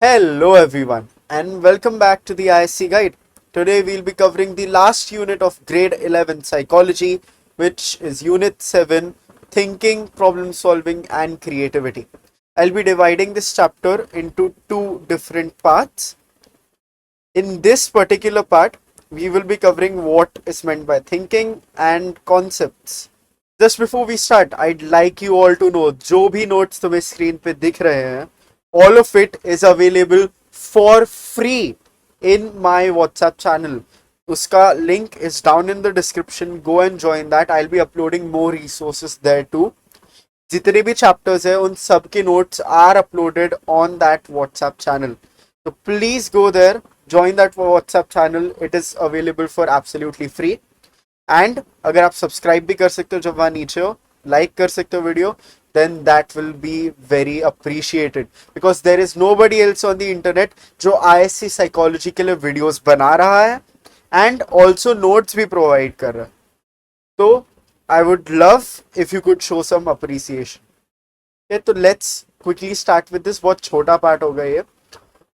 Hello everyone and welcome back to the ISC Guide. Today we'll be covering the last unit of grade 11 psychology, which is unit 7, thinking, problem solving and creativity. I'll be dividing this chapter into two different parts. In this particular part, we will be covering what is meant by thinking and concepts. Just before we start, I'd like you all to know जो भी notes तुम्हें screen पे दिख रहे हैं, all of it is available for free in my WhatsApp channel. उसका link is down in the description. Go and join that. I'll be uploading more resources there too. जितने भी chapters है उन सब के notes are uploaded on that WhatsApp channel. So please go there, join that WhatsApp channel. It is available for absolutely free. And अगर आप subscribe भी कर सकते हो जब वहां नीचे हो, लाइक कर सकते हो video, then that will be very appreciated because there is nobody else on the internet जो आईएससी साइकोलॉजी के लिए वीडियोस बना रहा है एंड ऑल्सो नोट्स भी प्रोवाइड कर रहा है. तो I would love if you could show some appreciation. तो let's quickly start with this. बहुत छोटा पार्ट होगा ये.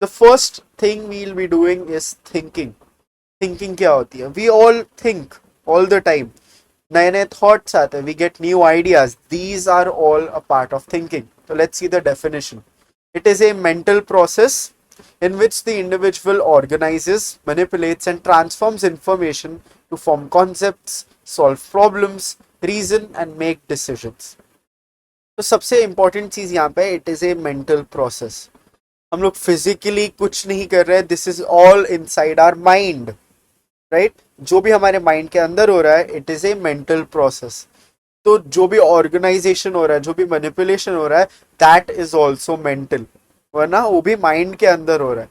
The first thing we will be doing is thinking. Thinking क्या होती है? We all think all the time. नए नए thoughts आते हैं, we get new ideas. These are all a part of thinking. So let's see the definition. It is a mental process in which the individual organizes, manipulates and transforms information to form concepts, solve problems, reason and make decisions. तो सबसे important चीज यहाँ पे it is a mental process. हम लोग physically कुछ नहीं कर रहे. This is all inside our mind. Right जो भी हमारे माइंड के अंदर हो रहा है it is a mental process. तो जो भी ऑर्गेनाइजेशन हो रहा है, जो भी मैनिपुलेशन हो रहा है, दैट इज ऑल्सो मेंटल, वरना वो भी माइंड के अंदर हो रहा है.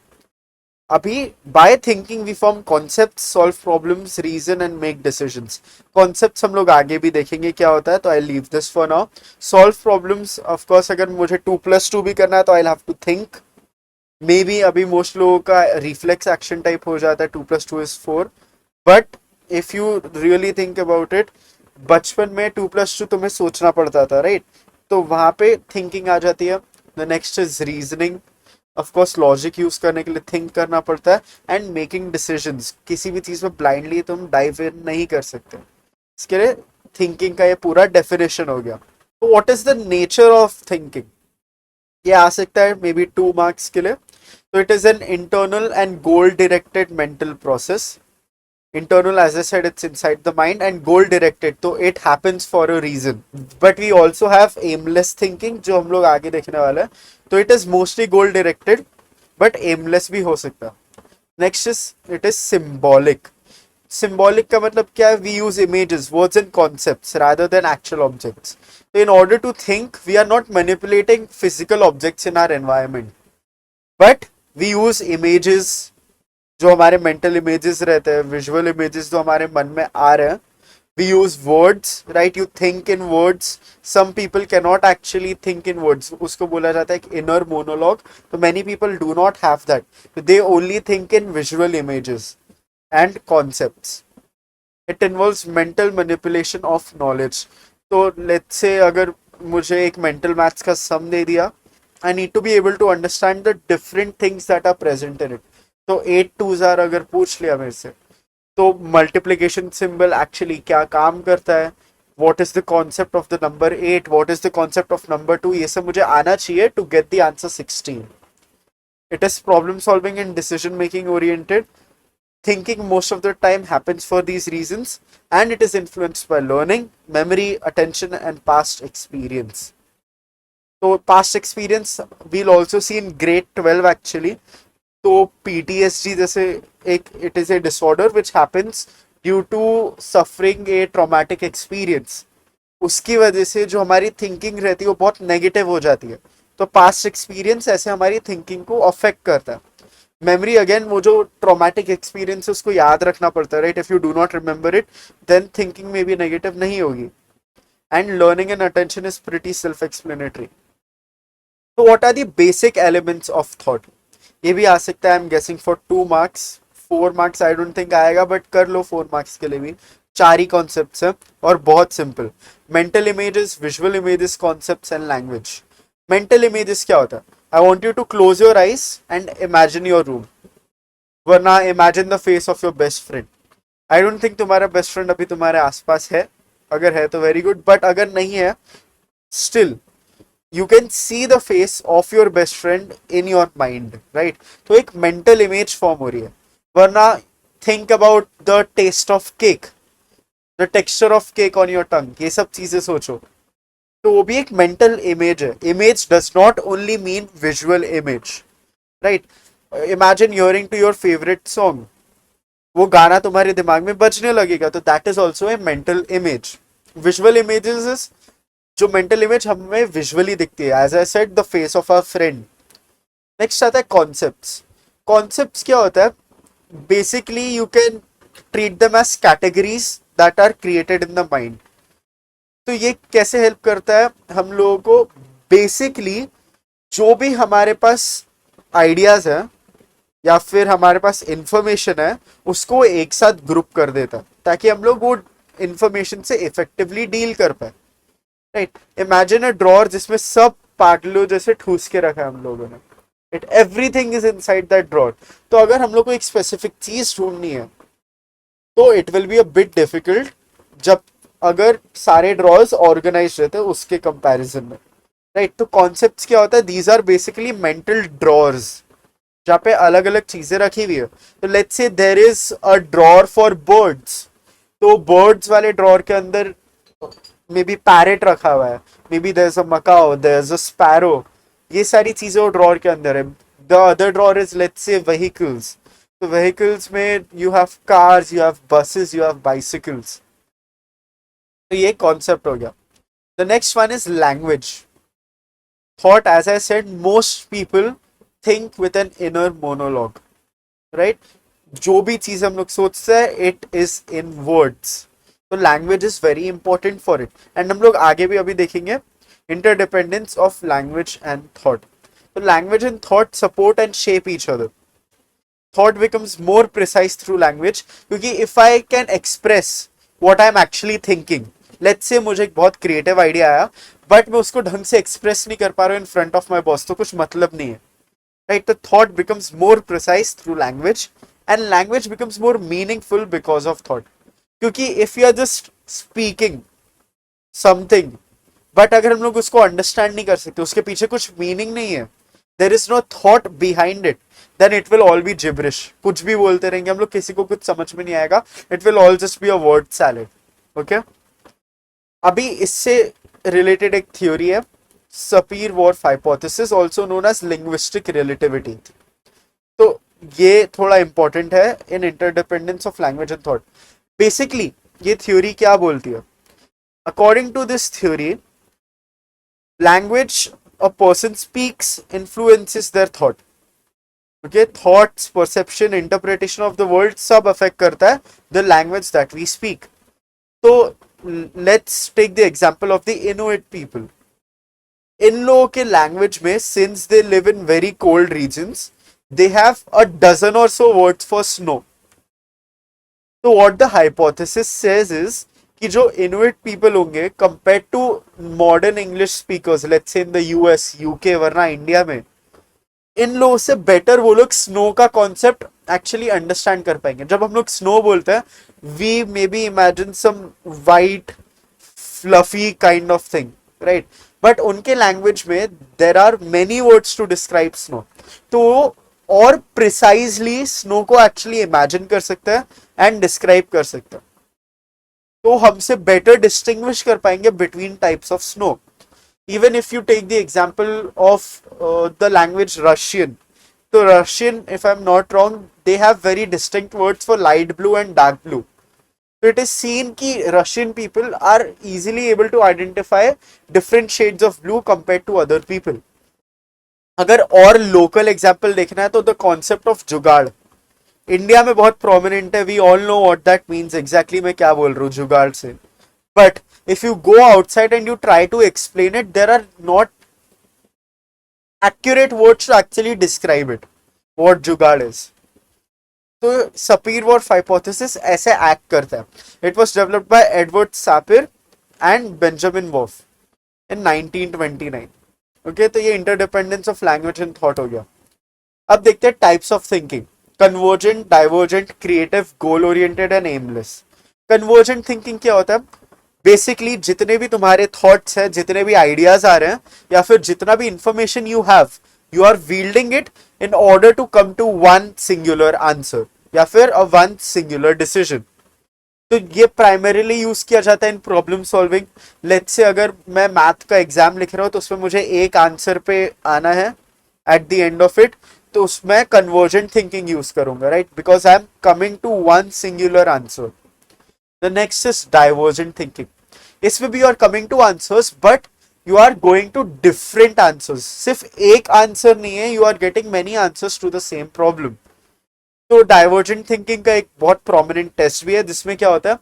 अभी by thinking we form concepts, solve problems, reason and make decisions. Concepts हम लोग आगे भी देखेंगे क्या होता है, तो I leave this for now. Solve problems, of course अगर मुझे 2+2 भी करना है तो I have to think. Maybe अभी मोस्ट लोगों का रिफ्लेक्स एक्शन टाइप हो जाता है, 2+2 is 4. But if you really think about it, बचपन में 2+2 तुम्हें सोचना पड़ता था, राइट? तो वहां पे थिंकिंग आ जाती है. The next is reasoning. Of course logic use करने के लिए थिंक करना पड़ता है. And making decisions. किसी भी चीज में ब्लाइंडली तुम डाइव इन नहीं कर सकते. इसके लिए थिंकिंग का ये पूरा डेफिनेशन हो गया. तो what is the nature of thinking? ये आ सकता है मे बी 2 मार्क्स के लिए. तो it is an internal and goal directed mental process. Internal, as I said, it's inside the mind, and goal directed, so it happens for a reason. But we also have aimless thinking जो हम लोग आगे देखने वाले हैं. तो it is mostly goal directed but aimless भी हो सकता है. Next is it is symbolic. Symbolic का मतलब क्या है? We use images, words and concepts rather than actual objects. So in order to think, we are not manipulating physical objects in our environment, but we use images जो हमारे mental images रहते हैं, visual images जो हमारे मन में आ रहे हैं. We use words, right? You think in words. Some people can not actually think in words. उसको बोला जाता है एक इनर मोनोलॉग. तो many people do not have that. They only think in visual images and concepts. It involves mental manipulation of knowledge. तो let's say अगर मुझे एक मेंटल मैथ्स का सम दे दिया, I need to be able to understand the different things that are present in it. तो 8 2s अगर पूछ लिया मेरे से, तो मल्टीप्लिकेशन सिंबल एक्चुअली क्या काम करता है, what is the concept of the number 8, what is the concept of number 2, ये सब मुझे आना चाहिए to get the answer 16. It is problem solving and decision making oriented. Thinking most of the time happens for these reasons, and it is influenced by learning, memory, attention and past experience. So past experience we'll also see in grade 12 actually. तो PTSD जैसे एक it is a disorder which happens due to suffering a traumatic experience. उसकी वजह से जो हमारी thinking रहती है वो बहुत नेगेटिव हो जाती है. तो पास्ट एक्सपीरियंस ऐसे हमारी थिंकिंग को अफेक्ट करता है. मेमोरी अगेन, वो जो ट्रॉमेटिक एक्सपीरियंस है उसको याद रखना पड़ता है, right? If you do not remember it then thinking में भी नेगेटिव नहीं होगी. And learning and attention is pretty self explanatory. तो what are the basic elements of thought? ये भी आ सकता है. I am guessing for 2 marks. 4 marks I don't think आएगा, बट कर लो 4 मार्क्स के लिए भी. 4 ही कॉन्सेप्ट्स हैं और बहुत simple. Mental images, visual images, concepts and language. Mental images क्या होता है? I want you to close your eyes and imagine your room, वरना imagine the face of your best friend. I don't think तुम्हारा best friend अभी तुम्हारे आसपास है. अगर है तो वेरी गुड, बट अगर नहीं है, still you can see the face of your best friend in your mind, right? तो एक mental image form हो रही है. वरना think about the taste of cake, the texture of cake on your tongue, ये सब चीजें सोचो. तो वो भी एक mental image है. Image does not only mean visual image, right? Imagine hearing to your favorite song. वो गाना तुम्हारे दिमाग में बजने लगेगा, तो that is also a mental image. Visual images is जो मेंटल इमेज हमें विजुअली दिखती है. As I said, the face of our friend. Next आता है कॉन्सेप्ट्स. कॉन्सेप्ट्स क्या होता है? Basically you can treat them as categories that are created in the mind. तो ये कैसे हेल्प करता है हम लोगों को? बेसिकली जो भी हमारे पास आइडियाज है या फिर हमारे पास इंफॉर्मेशन है, उसको एक साथ ग्रुप कर देता है ताकि हम लोग वो इंफॉर्मेशन से इफेक्टिवली डील कर पाए. राइट, इमेजिन अ ड्रॉअर जिसमें सब पागलों जैसे ठूस के रखा है हम लोगों ने. It everything is inside that drawer. तो अगर हम लोग को एक स्पेसिफिक चीज ढूंढनी है तो it will be a bit difficult जब अगर सारे ड्रॉअर्स ऑर्गेनाइज रहते हैं उसके कंपैरिजन में. राइट, तो कॉन्सेप्ट्स क्या होता है? These are basically mental drawers जहाँ पे अलग अलग चीजें रखी हुई है. तो let's say there is a drawer for birds. तो बर्ड्स वाले ड्रॉअर के अंदर मे बी पैरेट रखा हुआ है, maybe there is a macaw, there is a sparrow. ये सारी चीजें वो ड्रॉअर के अंदर है. The other drawer is let's say vehicles. तो व्हीकल्स में you have cars, you have buses, you have bicycles. तो ये कॉन्सेप्ट हो गया. The next one is language. Thought, as I said, most people think with an inner monologue. Right, जो भी चीज हम लोग सोचते हैं इट इज इन वर्ड्स. तो language is very important for it. And हम लोग आगे भी अभी देखेंगे interdependence of language and thought. तो language and thought support and shape each other. Thought becomes more precise through language, क्योंकि if I can express what I am actually thinking, let's say मुझे एक बहुत क्रिएटिव आइडिया आया but मैं उसको ढंग से एक्सप्रेस नहीं कर पा रहा हूँ in front of my boss, तो कुछ मतलब नहीं है. राइट, तो thought becomes more precise through language and language becomes more meaningful because of thought. क्योंकि if you are just speaking something but अगर हम लोग उसको अंडरस्टैंड नहीं कर सकते, उसके पीछे कुछ मीनिंग नहीं है, there is no thought behind it, then it will all be gibberish. कुछ भी बोलते रहेंगे हम लोग, किसी को कुछ समझ में नहीं आएगा. It will all just be a word salad. Okay, अभी इससे रिलेटेड एक थ्योरी है, Sapir Whorf hypothesis, also known as linguistic relativity. तो ये थोड़ा इंपॉर्टेंट है in interdependence of language and thought. Basically ये थ्योरी क्या बोलती है? According to this theory, language a person speaks influences their thought. Okay, thoughts, perception, interpretation of the world सब affect करता है the language that we speak. तो let's take the example of the Inuit people. इन लोगों के language में, since they live in very cold regions, they have a dozen or so words for snow. तो what the hypothesis says is कि जो Inuit people होंगे compare to modern English speakers, let's say in the US, UK, वरना India में, इन लोगों से better वो लोग स्नो का कॉन्सेप्ट एक्चुअली अंडरस्टैंड कर पाएंगे. जब हम लोग स्नो बोलते हैं, we maybe imagine some white fluffy kind of thing, right? But उनके लैंग्वेज में there are many words to describe snow. तो और प्रिसाइजली स्नो को एक्चुअली इमेजिन कर सकता है एंड डिस्क्राइब कर सकता है. तो हमसे बेटर डिस्टिंग्विश कर पाएंगे between types of snow. Even if you take the example of the language Russian, so Russian, if I'm not wrong, they have very distinct words for light blue and dark blue. So it is seen that Russian people are easily able to identify different shades of blue compared to other people. अगर और local example देखना है तो the concept of jugaad India में बहुत prominent है. We all know what that means. Exactly मैं क्या बोल रहा हूँ जुगाड़ से. But if you go outside and you try to explain it, there are not accurate words to actually describe it, what जुगाड़ is. तो Sapir-Whorf hypothesis ऐसे act करता है. It was developed by Edward Sapir and Benjamin Whorf in 1929. Okay तो ये interdependence of language and thought हो गया। अब देखते हैं types of thinking, convergent, divergent, creative, goal oriented and aimless. Convergent thinking क्या होता है? बेसिकली जितने भी तुम्हारे थॉट्स हैं, जितने भी आइडियाज आ रहे हैं, या फिर जितना भी information you have, you are wielding it in order to come to one singular answer या फिर अ वन सिंगुलर डिसीजन। तो ये प्राइमरीली यूज किया जाता है इन प्रॉब्लम सॉल्विंग। लेट्स से अगर मैं मैथ का एग्जाम लिख रहा हूं तो उसमें मुझे एक आंसर पे आना है at the end of it, तो उसमें कन्वर्जेंट थिंकिंग यूज करूंगा, right, because I am coming to one singular answer. The next is divergent thinking. इसमें भी you are coming to answers but you are going to different answers, सिर्फ एक answer नहीं है, you are getting many answers to the same problem. तो divergent thinking का एक बहुत प्रोमिनेंट टेस्ट भी है जिसमें क्या होता है,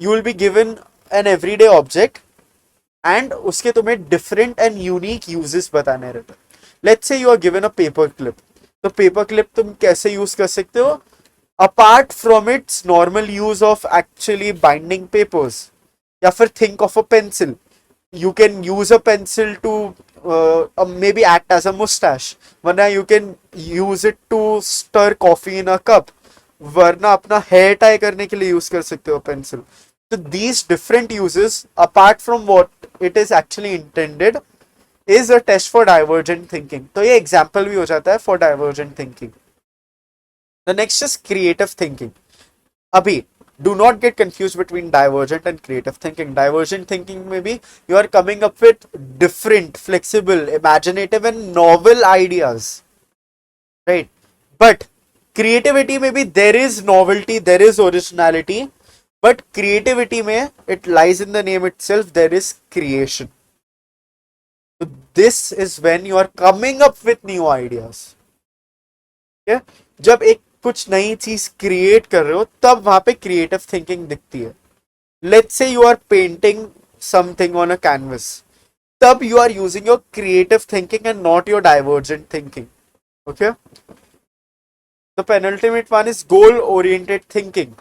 you will be given an everyday object and उसके तुम्हें डिफरेंट एंड यूनिक यूजेस बताने रहते हैं। Let's say you are given a paper clip, तो पेपर क्लिप तुम कैसे यूज कर सकते हो apart from its normal use of actually binding papers, या फिर think of a pencil, you can use a pencil to maybe act as a mustache, वरना you can use it to stir coffee in a cup, वरना अपना hair tie करने के लिए use कर सकते हो पेंसिल। तो these different uses apart from what it is actually intended is a test for divergent thinking। तो ये एग्जाम्पल भी हो जाता है for divergent thinking. The next is creative thinking. अभी do not get confused between divergent and creative thinking. Divergent thinking में भी you are coming up with different, flexible, imaginative and novel ideas, right? But creativity में भी there is novelty, there is originality, but creativity में it lies in the name itself, there is creation. So this is when you are coming up with new ideas. Okay? जब एक कुछ नई चीज create कर रहे हो तब वहां पे क्रिएटिव थिंकिंग दिखती है। Let's say you are painting something on a canvas, तब you are using your creative thinking and not your divergent thinking. Okay, the penultimate one is goal oriented thinking.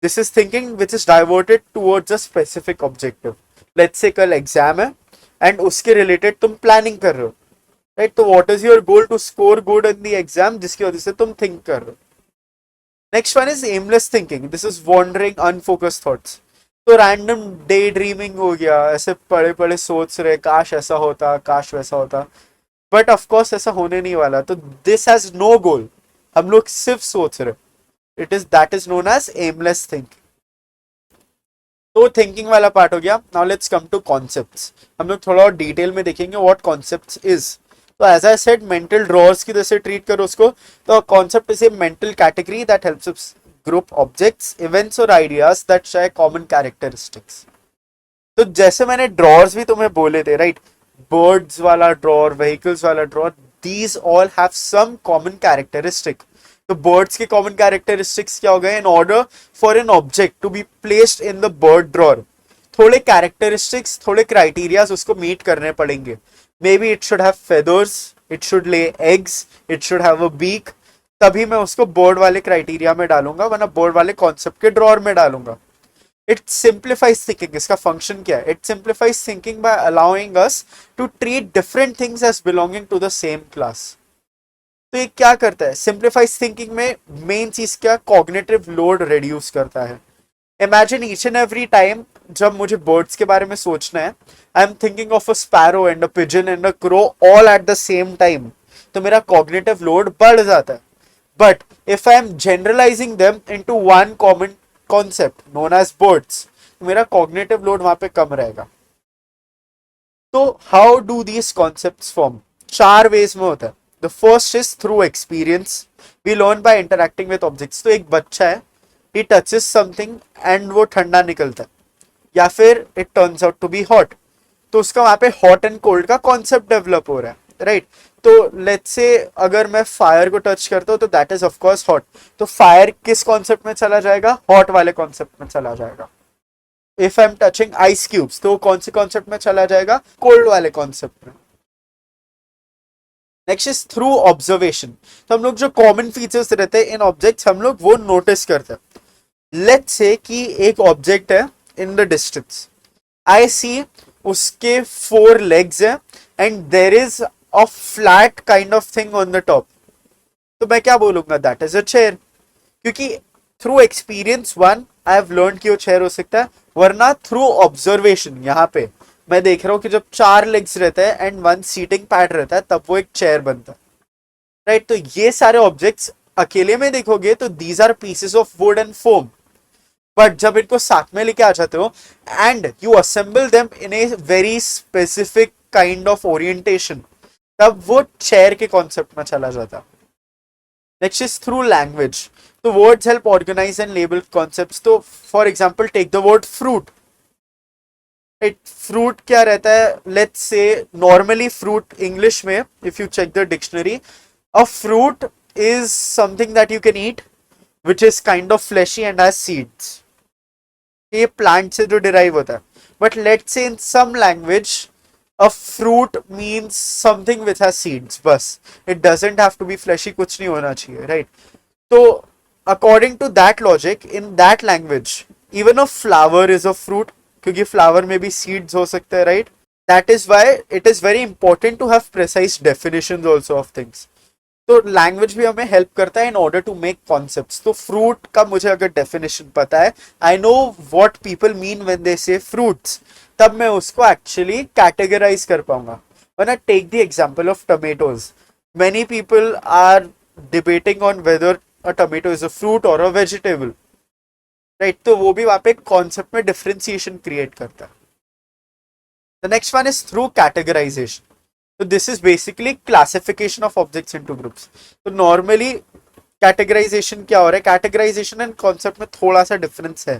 This is thinking which is diverted towards a specific objective. Let's say कल exam है and उसके related तुम planning कर रहे हो, right? तो what is your goal? To score good in the exam, जिसकी वजह से तुम थिंक कर रहे हो। Next one is aimless thinking. This is wandering unfocused thoughts. तो रैंडम डे ड्रीमिंग हो गया, ऐसे पड़े पड़े सोच रहे काश ऐसा होता, काश वैसा होता, बट ऑफकोर्स ऐसा होने नहीं वाला। तो दिस हैज नो गोल, हम लोग सिर्फ सोच रहे। It is that is known as aimless thinking. तो थिंकिंग वाला पार्ट हो गया। Now let's come to concepts. हम लोग थोड़ा और डिटेल में देखेंगे व्हाट कॉन्सेप्ट्स इज। तो as I said, mental drawers की जैसे ट्रीट करो उसको। तो concept is a mental category that helps us group objects, events और ideas that share common characteristics. तो जैसे मैंने ड्रॉर्स भी तुम्हें बोले थे, राइट, बर्ड्स वाला ड्रॉर, व्हीकल्स वाला drawer, these all have some common characteristic. तो बर्ड्स के कॉमन कैरेक्टरिस्टिक्स क्या हो गए? In order for an object to be placed in the bird drawer, थोड़े कैरेक्टरिस्टिक्स, थोड़े क्राइटेरियाज उसको मीट करने पड़ेंगे। Maybe it should have feathers, it should lay eggs, it should have a beak, तभी मैं उसको बोर्ड वाले क्राइटेरिया में डालूंगा, वरना बोर्ड वाले कॉन्सेप्ट के ड्रॉर में डालूंगा। It simplifies thinking. इसका फंक्शन क्या है? It simplifies thinking by allowing us to treat different things as belonging to the same class. तो ये क्या करता है? सिंप्लीफाइज थिंकिंग में मेन चीज क्या? कॉग्निटिव लोड रिड्यूस करता है। Imagine each and every time जब मुझे बर्ड्स के बारे में सोचना है, I am thinking of a sparrow and a pigeon and a crow all at the same time, तो मेरा कॉग्निटिव लोड बढ़ जाता है। But if I am generalising them into one common concept known as birds, मेरा cognitive load वहां पे कम रहेगा। तो how do these concepts form? 4 ways में होता है। The first is through experience. We learn by interacting with objects. तो एक बच्चा है, he touches something and वो ठंडा निकलता है, या फिर it turns out to be hot, तो उसका वहां पे हॉट एंड कोल्ड का कॉन्सेप्ट डेवलप हो रहा है, राइट? तो लेट्स से अगर मैं फायर को टच करता हूँ तो that is of course hot, तो फायर किस कॉन्सेप्ट में चला जाएगा? हॉट वाले कॉन्सेप्ट में चला जाएगा। If I am touching ice cubes, तो कौन से कॉन्सेप्ट में चला जाएगा? कोल्ड वाले कॉन्सेप्ट में। Next is through observation. तो हम लोग जो कॉमन फीचर्स रहते हैं इन ऑब्जेक्ट्स, हम लोग वो नोटिस करते हैं। लेट्स से कि एक ऑब्जेक्ट है इन द डिस्टेंस, आई सी उसके 4 लेग्स हैं and there is a flat kind of thing on the top, तो मैं क्या बोलूंगा, दैट इज अ चेयर, क्योंकि through experience one I have learn कि वो चेयर हो सकता है, वरना थ्रू ऑब्जर्वेशन यहाँ पे मैं देख रहा हूँ कि जब 4 लेग्स रहते हैं एंड 1 सीटिंग पैड रहता है तब वो एक चेयर बनता है, राइट। तो ये सारे ऑब्जेक्ट्स अकेले में देखोगे तो these are pieces of wood and foam, but जब इनको साथ में लेके आ जाते हो and you assemble them in a very specific kind of orientation, तब वो चेयर के कॉन्सेप्ट में चला जाता है। नेक्स्ट इज थ्रू लैंग्वेज, तो words help organize and label concepts. तो for example take the word fruit, fruit क्या रहता है, let's say normally fruit English में if you check the dictionary, a fruit is something that you can eat which is kind of fleshy and has seeds, ये plant से जो derive होता है। But let's say in some language a fruit means something which has seeds, बस it doesn't have to be fleshy, कुछ नहीं होना चाहिए, राइट। तो according to that logic in that language even a flower is a fruit, क्योंकि flower में भी seeds हो सकते हैं, right. That is why it is very important to have precise definitions also of things. तो language भी हमें help करता है in order to make concepts. तो फ्रूट का मुझे अगर डेफिनेशन पता है, I know what people mean when they say fruits, तब मैं उसको एक्चुअली कैटेगराइज कर पाऊंगा। वरना take the example of tomatoes, many people are debating on whether a tomato is a fruit or a vegetable, right. तो वो भी वहां पे कॉन्सेप्ट में डिफरेंशिएशन क्रिएट करता है। The next one is through categorisation. So this is basically classification of objects into groups. तो normally categorization क्या हो रहा है, categorization and concept में थोड़ा सा difference है।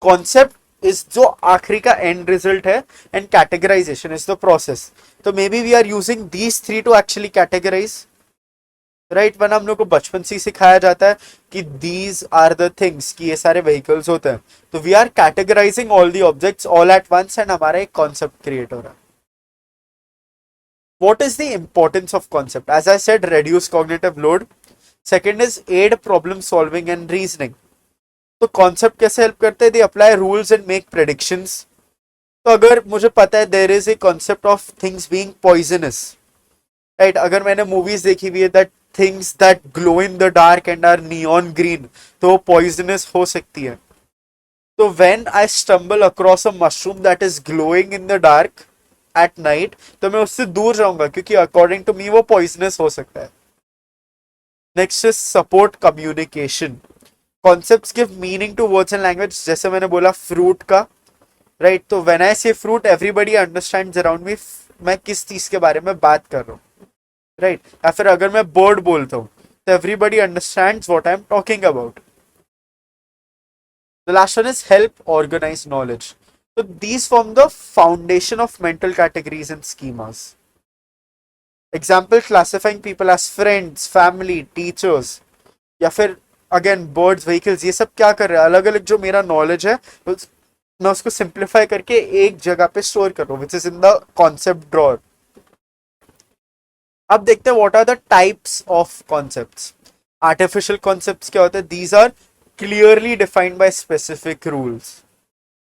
concept is जो आखिरी का end result है and categorization is the process. तो maybe we are using these three to actually categorize, right? वरना हम लोग को बचपन से ही सिखाया जाता है कि these are the things, कि ये सारे vehicles होते हैं। तो we are categorizing all the objects all at once and हमारा एक concept create हो रहा है। What is the importance of concept? As I said, reduce cognitive load. Second is aid problem solving and reasoning. तो concept कैसे help करते हैं? They apply rules and make predictions. तो अगर मुझे पता है there is a concept of things being poisonous, right? अगर मैंने movies देखी हुई है that things that glow in the dark and are neon green, तो वो poisonous हो सकती है। तो when I stumble across a mushroom that is glowing in the dark at night, तो मैं उससे दूर जाऊंगा क्योंकि अकॉर्डिंग टू मी वो पॉइजनस हो सकता है। Next is support communication. Concepts give meaning to words and language, जैसे मैंने बोला फ्रूट का, राइट। तो व्हेन आई से fruit everybody understands around me मैं किस चीज के बारे में बात कर रहा हूँ, राइट। या फिर अगर मैं बर्ड बोलता हूँ तो everybody understands what I am talking about. The last one is help organise knowledge. So these form the foundation of mental categories and schemas. Example, classifying people as friends, family, teachers, या फिर again birds, vehicles, ये सब क्या कर रहे हैं, अलग अलग जो मेरा नॉलेज है मैं उसको सिंप्लीफाई करके एक जगह पे स्टोर कर रहा हूँ, which is in the concept drawer. अब देखते हैं what are the types of concepts. Artificial concepts क्या होते हैं? These are clearly defined by specific rules,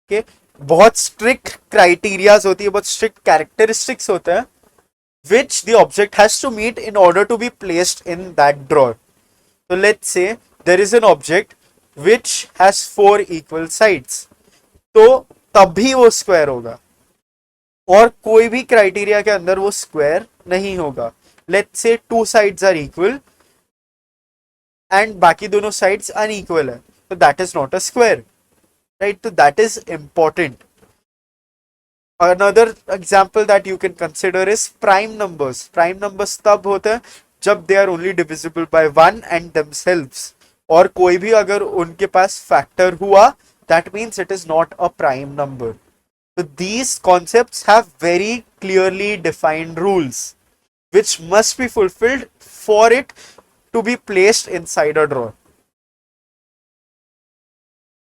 okay. बहुत स्ट्रिक्ट क्राइटेरियाज होती है, बहुत स्ट्रिक्ट कैरेक्टरिस्टिक्स होते हैं which the object has to meet in order to be placed in that drawer. So let's say there is an object which has 4 equal sides, तो तभी वो square होगा, और कोई भी क्राइटेरिया के अंदर वो स्क्वायर नहीं होगा। Let's say 2 sides are equal and बाकी दोनों sides unequal है, तो that is not a square, right? तो that is important. Another example that you can consider is prime numbers. Prime numbers तब होते हैं जब they are only divisible by 1 and themselves, और कोई भी अगर उनके पास factor हुआ, that means it is not a prime number. So these concepts have very clearly defined rules which must be fulfilled for it to be placed inside a drawer.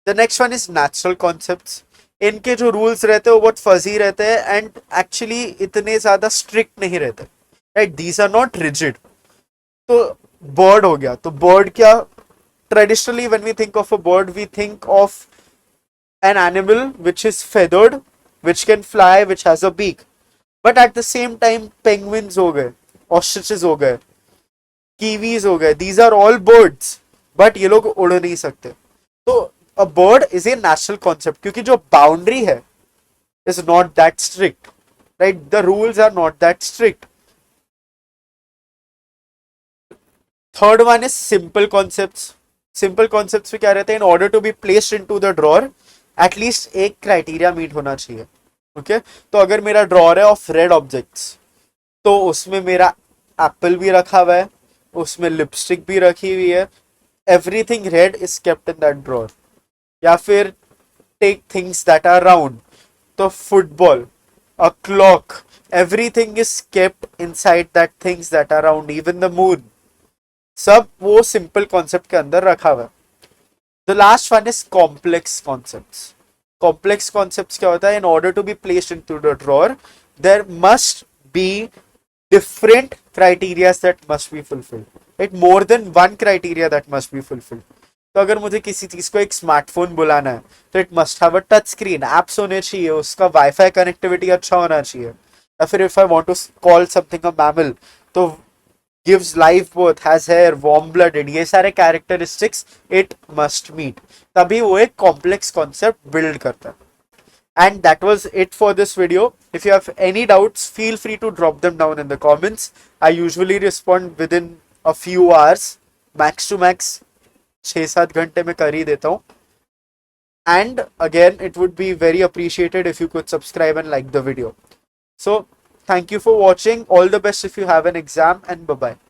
The next one is natural concepts. इनके जो rules रहते हैं वो बहुत fuzzy रहते हैं and actually इतने ज्यादा स्ट्रिक्ट नहीं रहते, right. These are not rigid. तो बर्ड हो गया, तो बर्ड क्या, traditionally when we think of a bird we think of an animal which is feathered, which can fly, which has a beak. But at the same time penguins हो गए, ostriches हो गए, kiwis हो गए, these are all birds, but ये लोग उड़ नहीं सकते. तो a bird is a natural concept, क्योंकि जो बाउंड्री है is not that strict, right, the rules are not that strict. Third one is simple concepts. Simple concepts में क्या रहते हैं, in order to be placed into the drawer at least एक criteria meet होना चाहिए. ओके तो अगर मेरा ड्रॉर है ऑफ रेड ऑब्जेक्ट्स, तो उसमें मेरा एप्पल भी रखा हुआ है, उसमें लिपस्टिक भी रखी हुई है, everything red is kept in that drawer. या फिर take things that are round, तो football, a clock, everything is kept inside that things that are round, even the moon, सब वो सिंपल कॉन्सेप्ट के अंदर रखा हुआ है. The last one is complex concepts. Complex concepts क्या होता है, in order to be placed into the drawer there must be different criteria that must be fulfilled, right, more than one criteria that must be fulfilled. तो अगर मुझे किसी चीज को एक स्मार्टफोन बुलाना है तो it must have a touch screen, apps होने चाहिए, उसका वाईफाई कनेक्टिविटी अच्छा होना चाहिए. या फिर if I want to call something a mammal, तो gives life birth, has hair, warm blooded, ये सारे कैरेक्टरिस्टिक्स इट मस्ट मीट, तभी वो एक कॉम्प्लेक्स कॉन्सेप्ट बिल्ड करता है. And that was it for this video. If you have any doubts, feel free to drop them down in the comments. I usually respond within a few hours, max to max 6-7 घंटे में कर ही देता हूँ. And again, it would be very appreciated if you could subscribe and like the video. So thank you for watching. All the best if you have an exam, and bye bye.